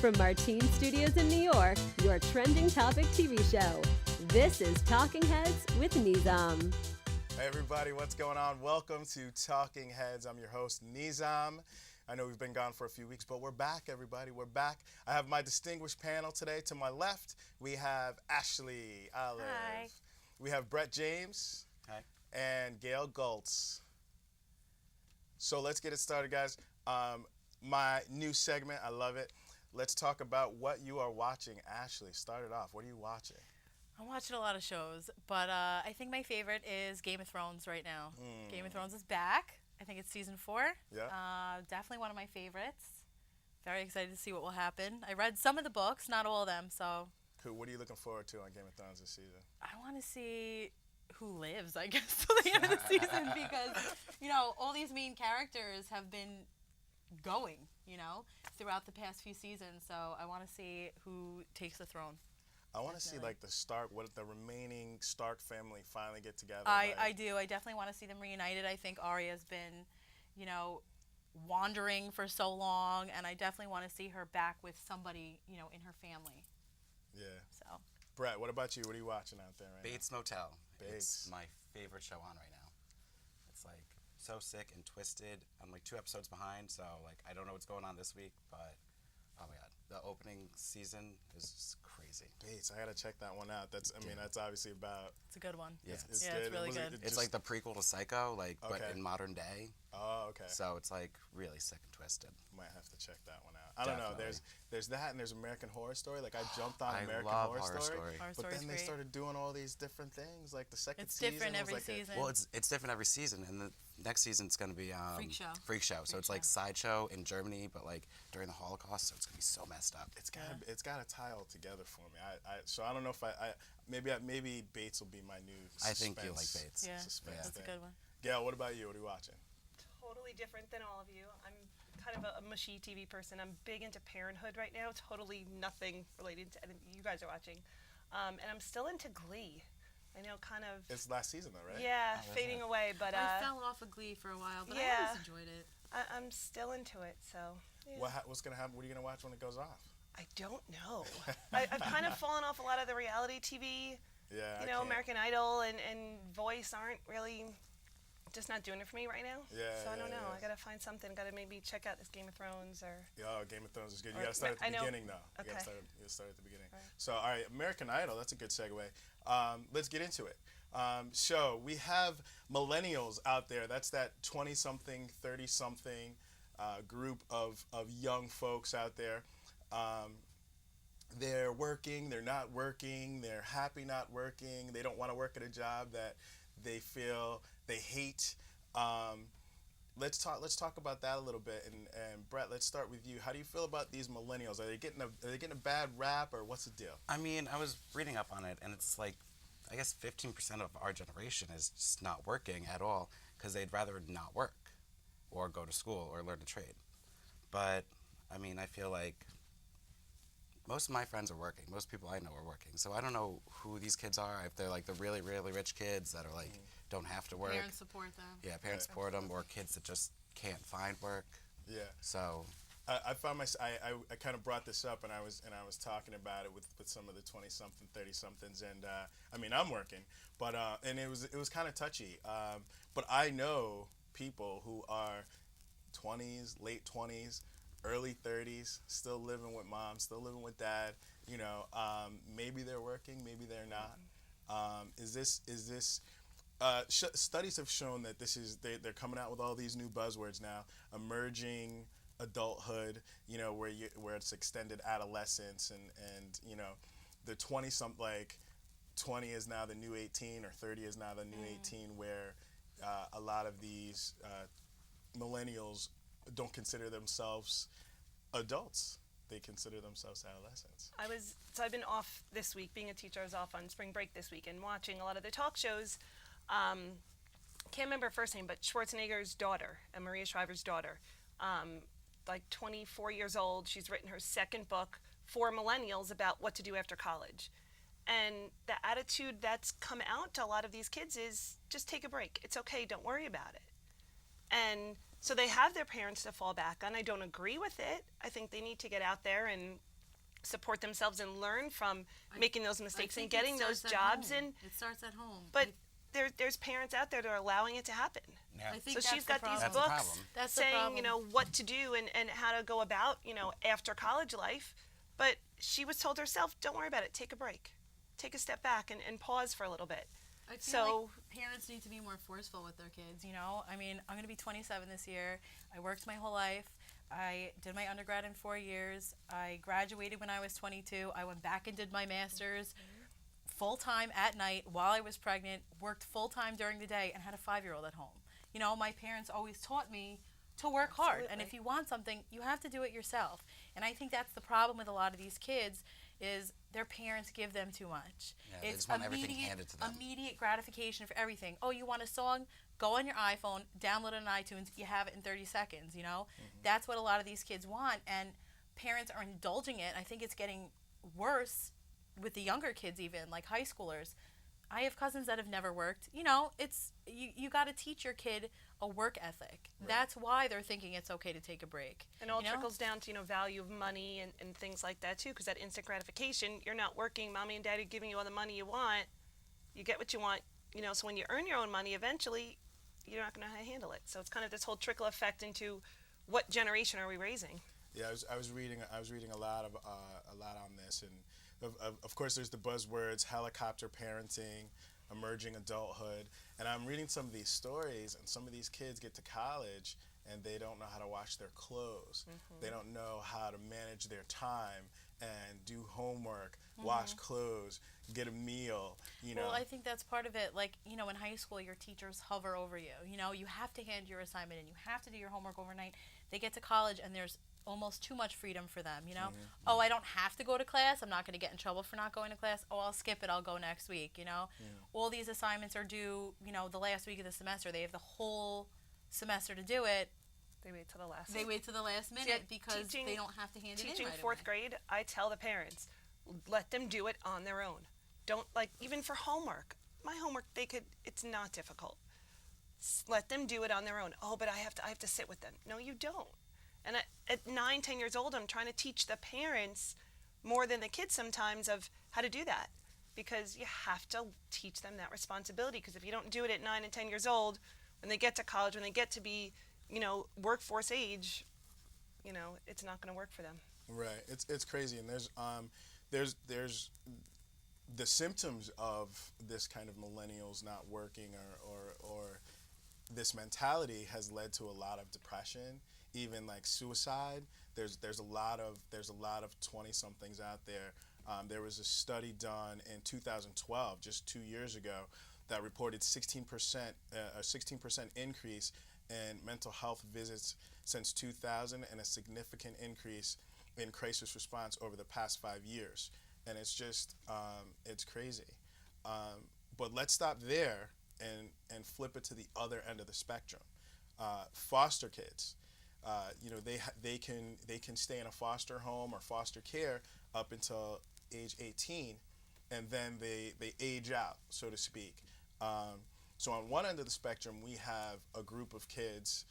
From Martine Studios in New York, your trending topic TV show. This is Talking Heads with Nizam. Hey everybody, what's going on? Welcome to Talking Heads. I'm your host, Nizam. I know we've been gone for a few weeks, but we're back, everybody. We're back. I have my distinguished panel today. To my left, we have Ashley Olive. Hi. We have Brett James. Hi. And Gail Goltz. So let's get it started, guys. My new segment, I love it. Let's talk about what you are watching. Ashley, start it off. What are you watching? I'm watching a lot of shows, but I think my favorite is Game of Thrones right now. Game of Thrones is back. I think it's season 4. Yeah. Definitely one of my favorites. Very excited to see what will happen. I read some of the books, not all of them, so. Cool. What are you looking forward to on Game of Thrones this season? I want to see who lives, I guess, till the end of the season because, you know, all these main characters have been going, you know, throughout the past few seasons. So I want to see who takes the throne. I want to see like the remaining Stark family finally get together. I do. I definitely want to see them reunited. I think Arya's been, you know, wandering for so long, and I definitely want to see her back with somebody, you know, in her family. Yeah. So. Brett, what about you? What are you watching out there right Bates Motel. Bates. It's my favorite show on right now. It's like so sick and twisted. I'm like 2 episodes behind, so like I don't know what's going on this week, but oh my god, the opening season is just crazy. Bates, I gotta check that one out. That's obviously about. It's a good one. Yeah, it's good. It's really good. It's like the prequel to Psycho, like but Okay. in modern day. Oh, okay. So it's like really sick and twisted. Might have to check that one out. I don't know. Definitely. There's that and there's American Horror Story. Like I jumped on I American love Horror Horror Story. Story. Horror But Story's then they great. started doing all these different things. Like the second It's season different was every like season. Well, it's different every season, and the next season's gonna be Freak Show. So it's like sideshow in Germany, but like during the Holocaust, so it's gonna be so messed up. it's gotta tie all together for me. So I don't know if maybe Bates will be my new. I think you like suspense- Bates. Yeah, suspense that's a thing. good one. Gail, what about you? What are you watching? Totally different than all of you. I'm kind of a mushy TV person. I'm big into Parenthood right now. Totally nothing related to anything you guys are watching. And I'm still into Glee. I know, kind of. It's last season though, right? Yeah, that's fading it. away, but I fell off of Glee for a while, but I Yeah. always enjoyed it. I'm still into it. So. Yeah. What's gonna happen? What are you gonna watch when it goes off? I don't know. I've kind of fallen off a lot of the reality TV. Yeah. You I know, can't. American Idol and Voice aren't really. Just not doing it for me right now. Yeah, So I don't yeah, know. yeah. I gotta find something. Gotta maybe check out this Game of Thrones or. Oh, Game of Thrones is good. You Or- gotta start at the I know- beginning though. You okay. gotta start at the beginning. Right. So, all right, American Idol. That's a good segue. Let's get into it. So we have Millennials out there. That's that 20-something, 30-something group of young folks out there. They're working. They're not working. They're happy not working. They don't want to work at a job that they feel they hate. Let's talk about that a little bit. And Brett, let's start with you. How do you feel about these millennials? Are they getting a bad rap, or what's the deal? I mean, I was reading up on it, and it's like, I guess 15% of our generation is just not working at all because they'd rather not work or go to school or learn a trade. But, I mean, I feel like most of my friends are working. Most people I know are working. So I don't know who these kids are, if they're like the really, really rich kids that are like, don't have to work. Parents support them. Yeah, parents support them, or kids that just can't find work. Yeah. So I found I kind of brought this up, and I was talking about it with some of the 20-something, 30-somethings, and I mean I'm working, but and it was kind of touchy. But I know people who are 20s, late 20s, early 30s, still living with mom, still living with dad. You know, maybe they're working, maybe they're not. Studies have shown that they're coming out with all these new buzzwords now, emerging adulthood, you know, where it's extended adolescence, and you know, the 20 is now the new 18, or 30 is now the new 18, where a lot of these millennials don't consider themselves adults. They consider themselves adolescents. I've been off this week. Being a teacher, I was off on spring break this week and watching a lot of the talk shows. Can't remember her first name, but Schwarzenegger's daughter, and Maria Shriver's daughter, like 24 years old. She's written her second book for millennials about what to do after college. And the attitude that's come out to a lot of these kids is just take a break. It's okay. Don't worry about it. And so they have their parents to fall back on. I don't agree with it. I think they need to get out there and support themselves and learn from making those mistakes and think getting it those starts at jobs. home. And It starts at home. but there's parents out there that are allowing it to happen. Yeah. I think So that's she's the got these problem. That's the books problem. That's the saying, problem. you know, what to do and how to go about, you know, after college life. But she was told herself, don't worry about it. Take a break. Take a step back and pause for a little bit. I feel So- like parents need to be more forceful with their kids, you know? I mean, I'm going to be 27 this year. I worked my whole life. I did my undergrad in 4 years. I graduated when I was 22. I went back and did my master's full-time at night while I was pregnant, worked full-time during the day, and had a 5-year-old at home. You know, my parents always taught me to work hard. And if you want something, you have to do it yourself. And I think that's the problem with a lot of these kids is their parents give them too much. Yeah, they just want everything immediate- handed to them. Immediate gratification for everything. Oh, you want a song? Go on your iPhone, download it on iTunes. You have it in 30 seconds, you know? That's what a lot of these kids want. And parents are indulging it. I think it's getting worse with the younger kids even, like high schoolers. I have cousins that have never worked. You know, it's you got to teach your kid a work ethic. Right. That's why they're thinking it's okay to take a break. And it all you know? trickles down to, you know, value of money and things like that too, because that instant gratification, you're not working, mommy and daddy giving you all the money you want, you get what you want, you know, so when you earn your own money, eventually, you're not going to know how to handle it. So it's kind of this whole trickle effect into what generation are we raising? Yeah, I was reading a lot on this, and of course there's the buzzwords helicopter parenting, emerging adulthood, and I'm reading some of these stories, and some of these kids get to college and they don't know how to wash their clothes. They don't know how to manage their time and do homework, wash clothes, get a meal, you know. Well, I think that's part of it. Like, you know, in high school, your teachers hover over you. You know, you have to hand your assignment in. You have to do your homework overnight. They get to college, and there's almost too much freedom for them, you know? Oh, I don't have to go to class. I'm not going to get in trouble for not going to class. Oh, I'll skip it. I'll go next week, you know? All these assignments are due, you know, the last week of the semester. They have the whole semester to do it. They wait till the last They wait to the last minute because teaching- they don't have to hand it in Teaching right fourth away. grade, I tell the parents, let them do it on their own. Don't, like, even for homework. My homework, it's not difficult. Let them do it on their own. Oh, but I have to sit with them. No, you don't. And at 9, 10 years old, I'm trying to teach the parents more than the kids sometimes of how to do that. Because you have to teach them that responsibility. Because if you don't do it at 9 and 10 years old, when they get to college, when they get to be, you know, workforce age, you know, it's not going to work for them. Right. It's crazy, and there's the symptoms of this kind of millennials not working or this mentality has led to a lot of depression, even like suicide. There's a lot of 20-somethings out there. There was a study done in 2012, just 2 years ago, that reported 16% increase in mental health visits since 2000, and a significant increase in crisis response over the past 5 years. And it's just, it's crazy. But let's stop there and flip it to the other end of the spectrum. Foster kids, you know, they can stay in a foster home or foster care up until age 18, and then they age out, so to speak. So on one end of the spectrum, we have a group of kids,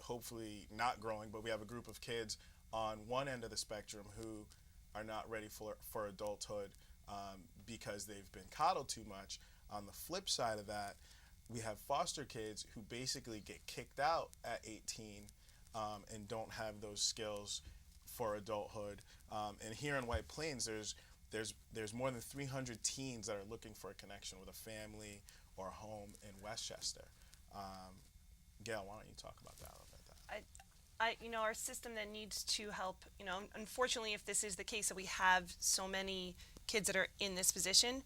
hopefully not growing, but we have a group of kids on one end of the spectrum who are not ready for adulthood because they've been coddled too much. On the flip side of that, we have foster kids who basically get kicked out at 18 and don't have those skills for adulthood. And here in White Plains, there's more than 300 teens that are looking for a connection with a family or a home in Westchester. Gail, why don't you talk about that a little bit? You know, our system that needs to help, you know, unfortunately, if this is the case that we have so many kids that are in this position,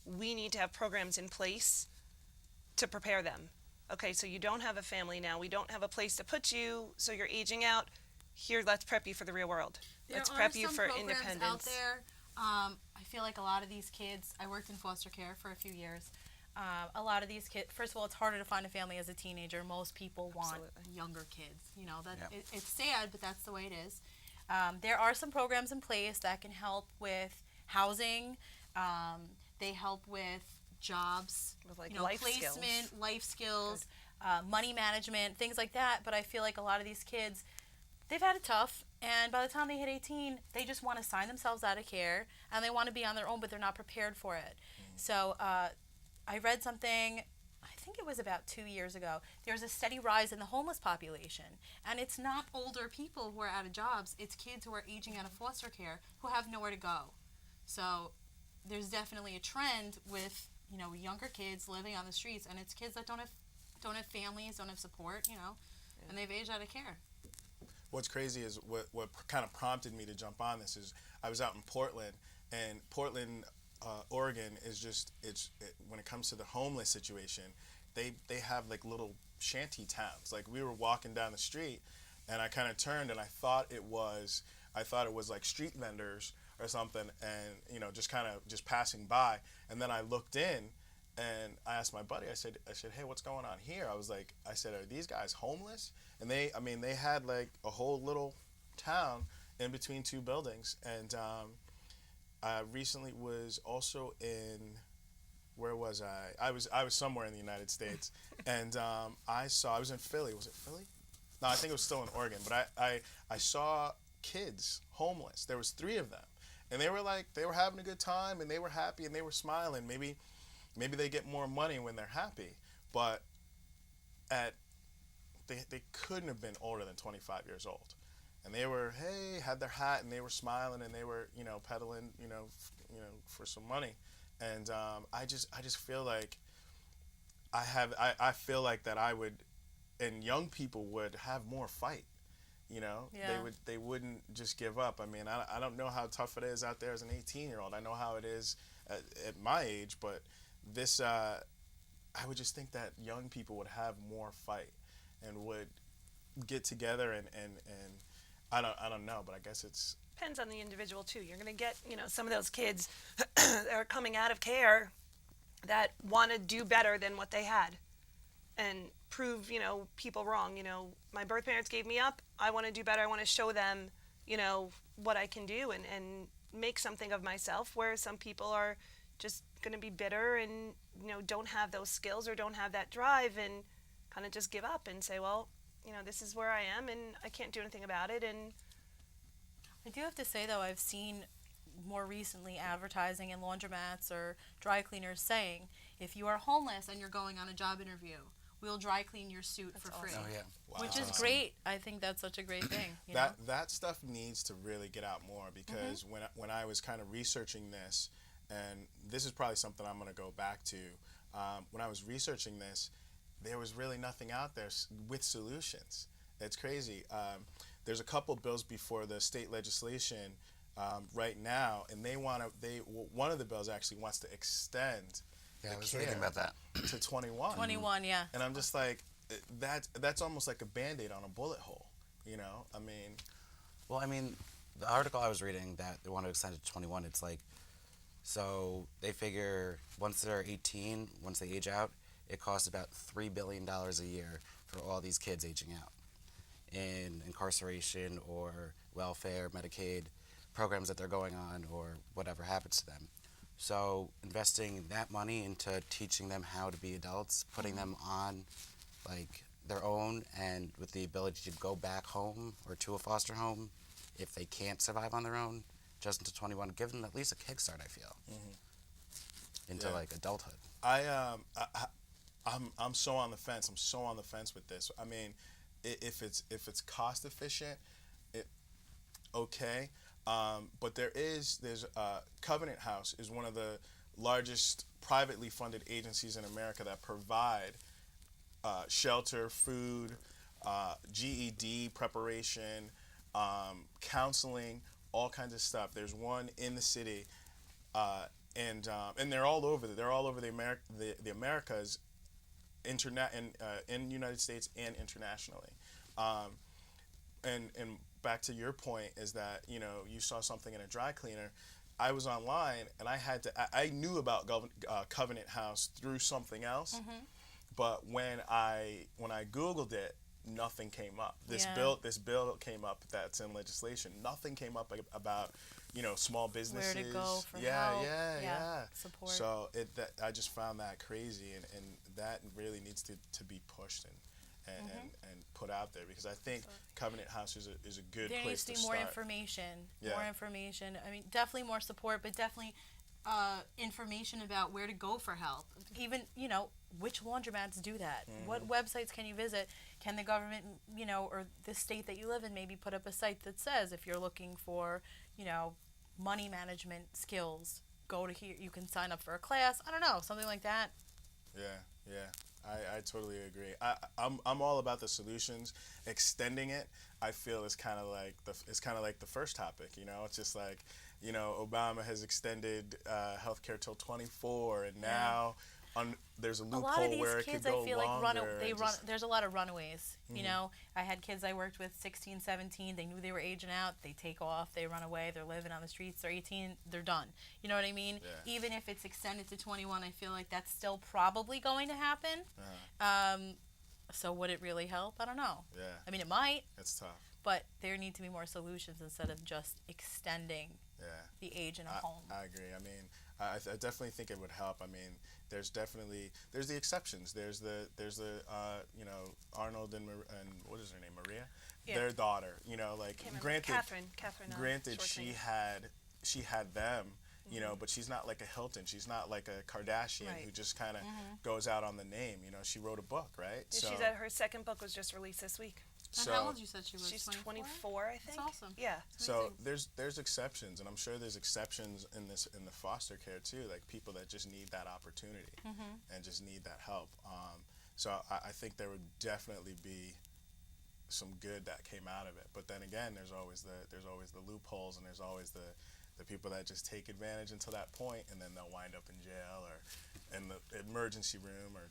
we need to have programs in place to prepare them. Okay, so you don't have a family now. We don't have a place to put you, so you're aging out. Here, let's prep you for the real world. Let's prep you for independence. Out there. I feel like a lot of these kids, I worked in foster care for a few years. A lot of these kids, first of all, it's harder to find a family as a teenager. Most people want younger kids. You know, it's sad, but that's the way it is. There are some programs in place that can help with housing. They help with jobs, With, like, you know, life placement, skills. life skills, money management, things like that. But I feel like a lot of these kids, they've had it tough, and by the time they hit 18, they just want to sign themselves out of care, and they want to be on their own, but they're not prepared for it. So I read something, I think it was about 2 years ago. There's a steady rise in the homeless population, and it's not older people who are out of jobs, it's kids who are aging out of foster care who have nowhere to go. So there's definitely a trend with, you know, younger kids living on the streets, and it's kids that don't have families, don't have support, you know, and they've aged out of care. What's crazy is what kind of prompted me to jump on this is I was out in Portland, and Portland, Oregon is just when it comes to the homeless situation, they have like little shanty towns. Like we were walking down the street, and I kind of turned and I thought it was like street vendors or something, and you know, just kind of just passing by, and then I looked in. And I asked my buddy, I said, hey, what's going on here? I said, are these guys homeless? And they had like a whole little town in between two buildings. And I recently was also in, where was I? I was somewhere in the United States. And I was in Philly. Was it Philly? No, I think it was still in Oregon. But I saw kids homeless. There was 3 of them. And they were having a good time, and they were happy, and they were smiling. Maybe they get more money when they're happy, but they couldn't have been older than 25 years old, and they were had their hat, and they were smiling, and they were peddling for some money, and I just feel like I feel like that I would, and young people would have more fight. Yeah. They wouldn't just give up. I mean, I don't know how tough it is out there as an 18-year-old. I know how it is at my age, but this, I would just think that young people would have more fight and would get together and I don't know, but I guess it's Depends on the individual too. You're going to get, some of those kids that are coming out of care that want to do better than what they had and prove, people wrong. My birth parents gave me up. I want to do better. I want to show them, what I can do and make something of myself, where some people are just going to be bitter and don't have those skills or don't have that drive and kind of just give up and say, well, this is where I am and I can't do anything about it. And I do have to say, though, I've seen more recently advertising in laundromats or dry cleaners saying, if you are homeless and you're going on a job interview, we'll dry clean your suit for free. Oh, yeah. wow. Which is great. I think that's such a great thing. That stuff needs to really get out more, because when I was kind of researching this, and this is probably something I'm going to go back to, when I was researching this, there was really nothing out there with solutions. It's crazy. There's a couple bills before the state legislation right now, and one of the bills actually wants to extend I was reading about that. to 21. 21, yeah. And I'm just like, that's almost like a Band-Aid on a bullet hole, Well, the article I was reading that they want to extend it to 21, it's like, so they figure once they're 18, once they age out, it costs about $3 billion a year for all these kids aging out in incarceration or welfare, Medicaid programs that they're going on or whatever happens to them. So investing that money into teaching them how to be adults, putting them on like their own, and with the ability to go back home or to a foster home if they can't survive on their own, just until 21, give them at least a kickstart, I feel, into like adulthood. I'm so on the fence. I'm so on the fence with this. I mean, if it's cost efficient, okay. But there's Covenant House is one of the largest privately funded agencies in America that provide shelter, food, GED preparation, counseling, all kinds of stuff. There's one in the city, and they're all over. They're all over the Americas, in the United States and internationally. And back to your point is that you saw something in a dry cleaner. I was online and I knew about Covenant House through something else, but when I Googled it, nothing came up. This bill came up that's in legislation. Nothing came up about small businesses. Where to go for help. Support. So I just found that crazy, and that really needs to be pushed, and put out there, because I think Covenant House is a good There place needs to to be more start. information. Yeah. More information. I mean, definitely more support, but definitely information about where to go for help. Even, which laundromats do that? What websites can you visit? Can the government, or the state that you live in maybe put up a site that says if you're looking for, money management skills, go to here. You can sign up for a class. I don't know, something like that. Yeah. I totally agree. I'm all about the solutions. Extending it, I feel, is kind of like the first topic. It's just like, Obama has extended healthcare till 24, and now there's a A loophole lot of these where it kids, could go I feel longer. there's a lot of runaways. I had kids I worked with 16, 17. They knew they were aging out. They take off. They run away. They're living on the streets. They're 18. They're done. You know what I mean? Yeah. Even if it's extended to 21, I feel like that's still probably going to happen. So would it really help? I don't know. Yeah, I mean, it might, it's tough. but there need to be more solutions instead of just extending Yeah. the age in a home. I agree. I mean, I definitely think it would help. I mean, there's the exceptions. There's the Arnold and what is her name, Maria, Yeah. their daughter. Granted, Catherine. granted, Schwarzenegger. she had them. But she's not like a Hilton. She's not like a Kardashian Right. who just kind of goes out on the name. She wrote a book, right? Yeah, her second book was just released this week. And how old you said she was? She's 24? 24, I think. That's awesome. Yeah. So there's exceptions, and I'm sure there's exceptions in the foster care too, like people that just need that opportunity and just need that help. So I think there would definitely be some good that came out of it. But then again, there's always the loopholes, and there's always the people that just take advantage until that point, and then they'll wind up in jail or in the emergency room or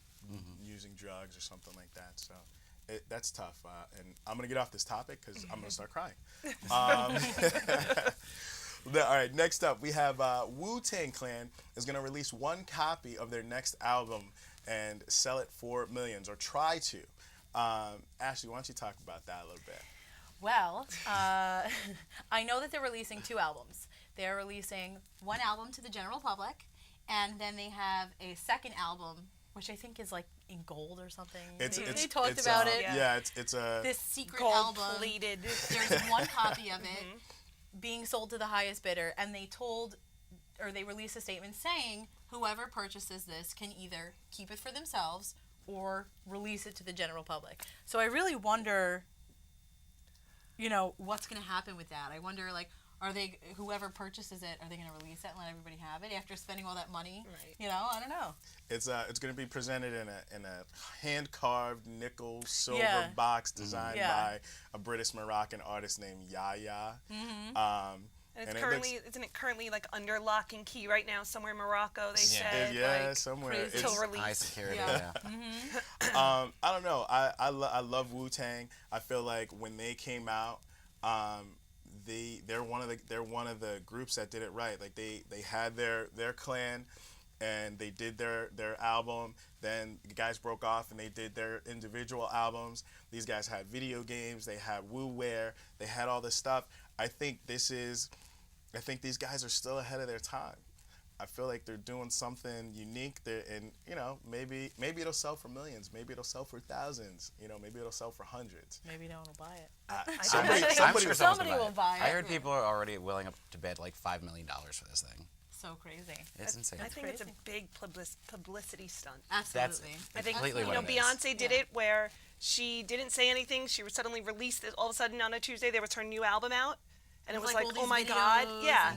using drugs or something like that. So. That's tough, and I'm gonna get off this topic because I'm gonna start crying. All right, next up we have WuTang Clan is gonna release one copy of their next album and sell it for millions, or try to. Ashley, why don't you talk about that a little bit? Well, I know that they're releasing 2 albums. They're releasing one album to the general public, and then they have a second album, which I think is like in gold or something. They talked about it. Yeah, it's a This secret Gold album. plated. There's one copy of it being sold to the highest bidder, and they released a statement saying whoever purchases this can either keep it for themselves or release it to the general public. So I really wonder, what's going to happen with that. I wonder, whoever purchases it, are they going to release it and let everybody have it after spending all that money? Right. I don't know. It's going to be presented in a hand carved nickel silver box designed by a British Moroccan artist named Yaya. And isn't it currently like under lock and key right now somewhere in Morocco? They said somewhere. crazy. It's, till release. High security. Yeah. Yeah. I don't know. I love Wu-Tang. I feel like when they came out, they're one of the groups that did it right. Like they had their clan, and they did their album. Then the guys broke off and they did their individual albums. These guys had video games. They had Wu Wear. They had all this stuff. I think these guys are still ahead of their time. I feel like they're doing something unique. And maybe it'll sell for millions. Maybe it'll sell for thousands. Maybe it'll sell for hundreds. Maybe no one will buy it. Somebody will buy it. I heard people are already willing to bet like $5 million for this thing. So crazy. It's insane. I think it's a crazy. big publicity stunt. Absolutely. I think completely what it is. Beyonce did it where she didn't say anything. She was suddenly released. All of a sudden on a Tuesday there was her new album out, and it was like, all oh these my God, videos yeah.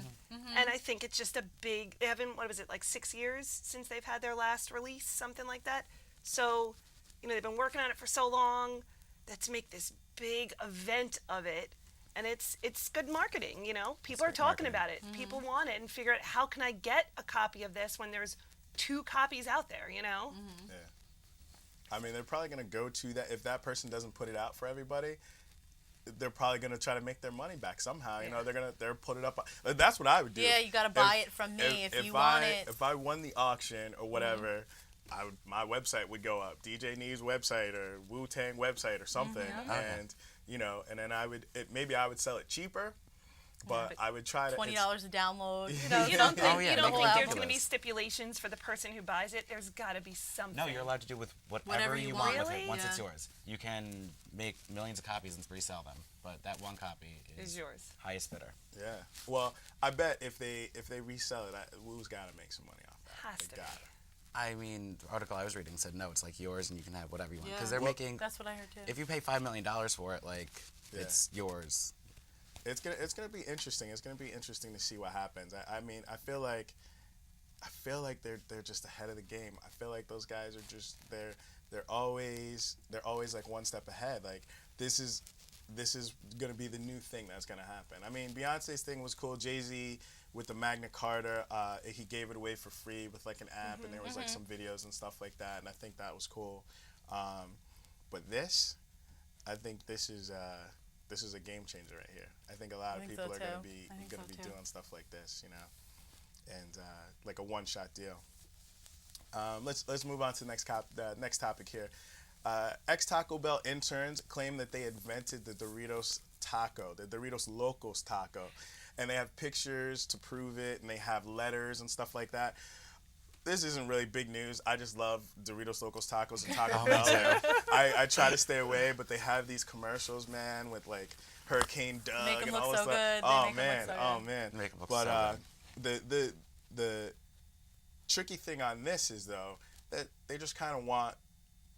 And I think it's just a big. They haven't, what was it, like 6 years since they've had their last release, something like that. So, they've been working on it for so long. Let's make this big event of it. And it's good marketing, People are talking about it. People want it and figure out, how can I get a copy of this when there's 2 copies out there, Yeah. I mean, they're probably going to go to that. If that person doesn't put it out for everybody, they're probably going to try to make their money back somehow. They'll put it up. That's what I would do. Yeah, you got to buy it from me if you want it. If I won the auction or whatever, my website would go up, DJ Nee's website or Wu-Tang website or something, and and then maybe I would sell it cheaper, but I would try to. $20 a download. You don't think, Oh, yeah, you don't make think it there's going to be ridiculous. stipulations for the person who buys it? There's got to be something. No, you're allowed to do with whatever Whatever you you want want. with it Really? once it's Yeah. yours. You can make millions of copies and resell them, but that one copy Is yours. highest bidder. Yeah. Well, I bet if they resell it, Wu's got to make some money off that. Has They to be. gotta. I mean, the article I was reading said no, it's like yours and you can have whatever you want Yeah. because they're Well, making. That's what I heard too. If you pay $5 million for it, like Yeah. it's yours. It's gonna be interesting. It's gonna be interesting to see what happens. I mean, I feel like they're just ahead of the game. I feel like those guys are just they're always like one step ahead. Like this is gonna be the new thing that's gonna happen. I mean, Beyonce's thing was cool. Jay-Z with the Magna Carta, he gave it away for free with like an app, and there was like some videos and stuff like that, and I think that was cool. But this, I think this is a game changer right here. I think a lot of think people so, are going too. to be I think going so, to be too. doing stuff like this, and like a one-shot deal. Let's move on to the next topic here. Ex Taco Bell interns claim that they invented the Doritos taco, the Doritos Locos taco, and they have pictures to prove it, and they have letters and stuff like that. This isn't really big news. I just love Doritos Locos tacos and Taco Bell. I try to stay away, but they have these commercials, man, with like Hurricane Doug Make 'em and look all this so stuff. good. They Oh make 'em look man, so oh good. man. Make 'em look But so the tricky thing on this is though that they just kind of want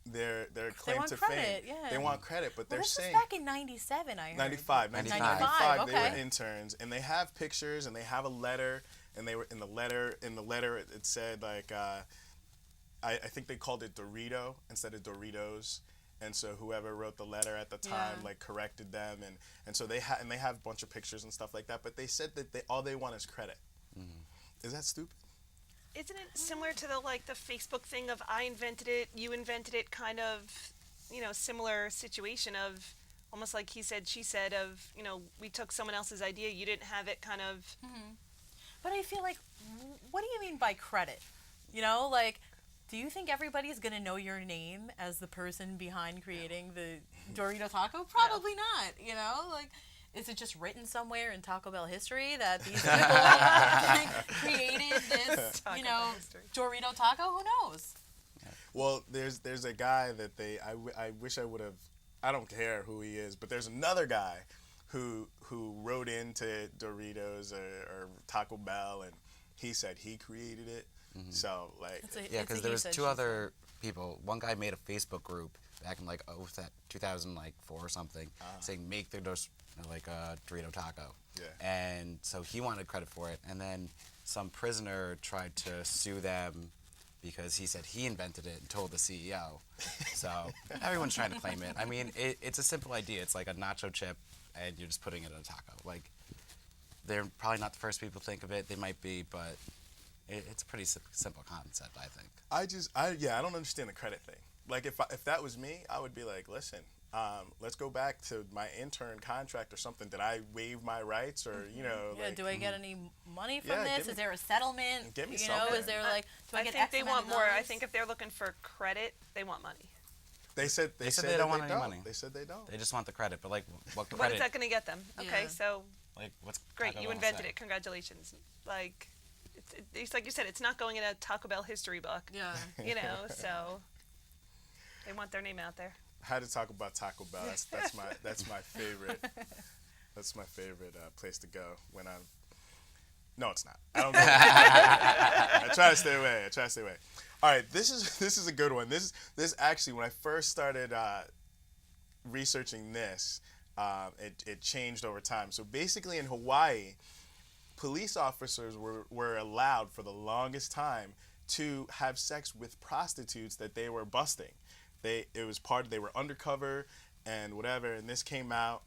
their claim want to credit, fame. yeah. They want credit, but Well, they're this was saying back in '97. I heard. 95, 95. 1995, they were okay. interns, and they have pictures, and they have a letter, and they were in the letter it said like I think they called it Dorito instead of Doritos, and so whoever wrote the letter at the time Yeah. like corrected them, and so they have a bunch of pictures and stuff like that, but they said that all they want is credit. Is that stupid? Isn't it similar to the Facebook thing of I invented it, you invented it, kind of, similar situation of almost like he said, she said of, we took someone else's idea, you didn't have it, kind of. But I feel like, what do you mean by credit? Like, do you think everybody's gonna know your name as the person behind creating the Dorito taco? Probably not. Like, is it just written somewhere in Taco Bell history that these people created this, Taco Bell history. Dorito taco? Who knows? Well, there's a guy that I wish I would have. I don't care who he is, but there's another guy who wrote into Doritos or Taco Bell, and he said he created it. So like, Yeah, because there was two other people. One guy made a Facebook group back in 2004 or something, saying make the Dorito taco. Yeah. And so he wanted credit for it, and then some prisoner tried to sue them because he said he invented it and told the CEO. So everyone's trying to claim it. I mean, it's a simple idea. It's like a nacho chip, and you're just putting it in a taco. Like, they're probably not the first people to think of it. They might be, but it's a pretty simple concept, I think. I don't understand the credit thing. Like if that was me, I would be like, listen, let's go back to my intern contract or something. Did I waive my rights or Do I get any money from Yeah, this? give me- Is there a settlement? give me Is something. there like, do I get think X they amount want of more. I dollars? think if they're looking for credit, they want money. They said They said that they don't want any money. They said they don't. They just want the credit, but what What credit? is that going to get them? Okay, Yeah. so What's great, Taco you Bell invented say? it. Congratulations. Like, it's like you said, it's not going in a Taco Bell history book. Yeah. So they want their name out there. I had to talk about Taco Bell. That's my favorite. That's my favorite place to go when I'm. No, it's not. I don't know. I try to stay away. All right, this is a good one. This actually, when I first started researching this, it changed over time. So basically, in Hawaii, police officers were allowed for the longest time to have sex with prostitutes that they were busting. They were undercover and whatever, and this came out,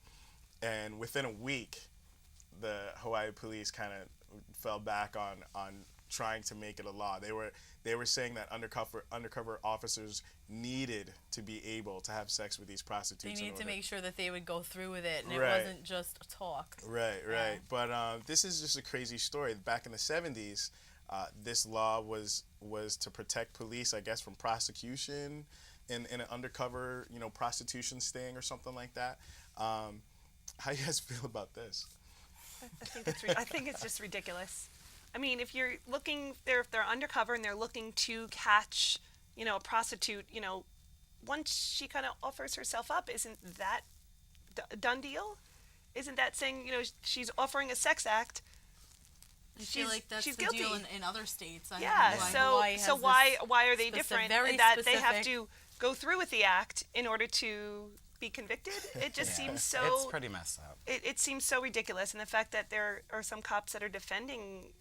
and within a week, the Hawaii police kind of fell back on trying to make it a law. They were saying that undercover officers needed to be able to have sex with these They prostitutes. need to make sure that they would go through with it, and it Right. wasn't just talk. Right. But this is just a crazy story. Back in the 70s, this law was to protect police, I guess, from prosecution in an undercover, prostitution sting or something like that. How you guys feel about this? I think I think it's just ridiculous. I mean, if you're looking, if they're undercover and they're looking to catch, a prostitute, once she kind of offers herself up, isn't that a done deal? Isn't that saying, she's offering a sex act? I feel like that's she's the guilty. deal in other states. I Yeah. don't know So Hawaii has why are they specific- different? very In that they have specific- to go through with the act in order to be convicted. It just seems so. It's pretty messed up. It seems so ridiculous, and the fact that there are some cops that are defending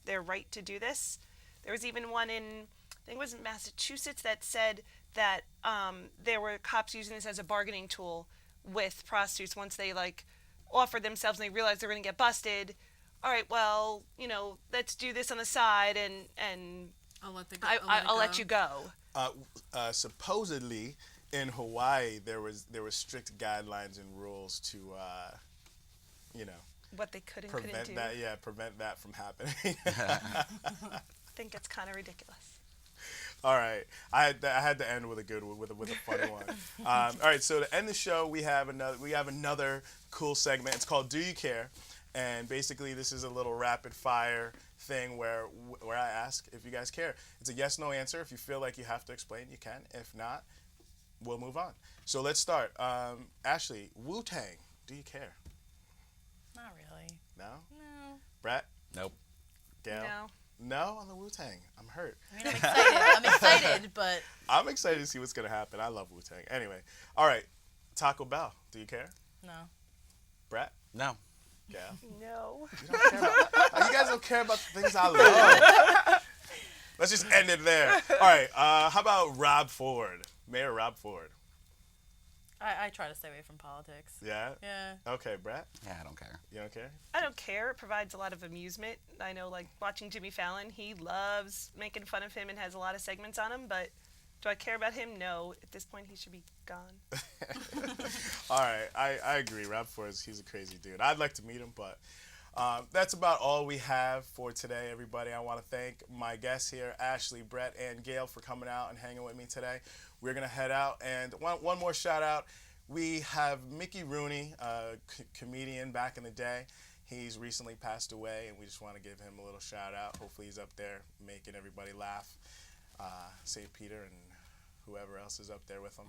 their right to do this. There was even one in, I think it was in Massachusetts, that said that there were cops using this as a bargaining tool with prostitutes once they offered themselves and they realized they were going to get busted. All right, well, let's do this on the side, and I'll let you go. Supposedly, in Hawaii, there was strict guidelines and rules to, What they could and couldn't do. prevent that from happening. I think it's kind of ridiculous. All right, I had to end with a funny one. All right, so to end the show, we have another cool segment. It's called Do You Care? And basically, this is a little rapid fire thing where I ask if you guys care. It's a yes/no answer. If you feel like you have to explain, you can. If not, we'll move on. So let's start. Ashley, WuTang, do you care? Not really. No? No. Brett? Nope. Gail? No. No on the WuTang. I'm hurt. I mean, I'm excited, but I'm excited to see what's going to happen. I love WuTang. Anyway, all right. Taco Bell, do you care? no. Brett? No. Gail? No. You don't care about, you guys don't care about the things I love. Let's just end it there. All right. How about Rob Ford? Mayor Rob Ford. I try to stay away from politics. Yeah? Yeah. Okay, Brett? Yeah, I don't care. You don't care? I don't care. It provides a lot of amusement. I know, watching Jimmy Fallon, he loves making fun of him and has a lot of segments on him, but do I care about him? No. At this point, he should be gone. All right. I agree. Rob Ford, he's a crazy dude. I'd like to meet him, but that's about all we have for today, everybody. I want to thank my guests here, Ashley, Brett, and Gail, for coming out and hanging with me today. We're going to head out. And one more shout out. We have Mickey Rooney, a comedian back in the day. He's recently passed away, and we just want to give him a little shout out. Hopefully he's up there making everybody laugh. St. Peter and whoever else is up there with him.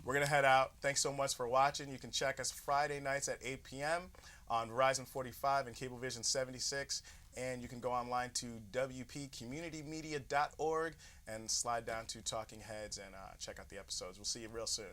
We're going to head out. Thanks so much for watching. You can check us Friday nights at 8 p.m. on Verizon 45 and Cablevision 76. And you can go online to wpcommunitymedia.org and slide down to Talking Heads and check out the episodes. We'll see you real soon.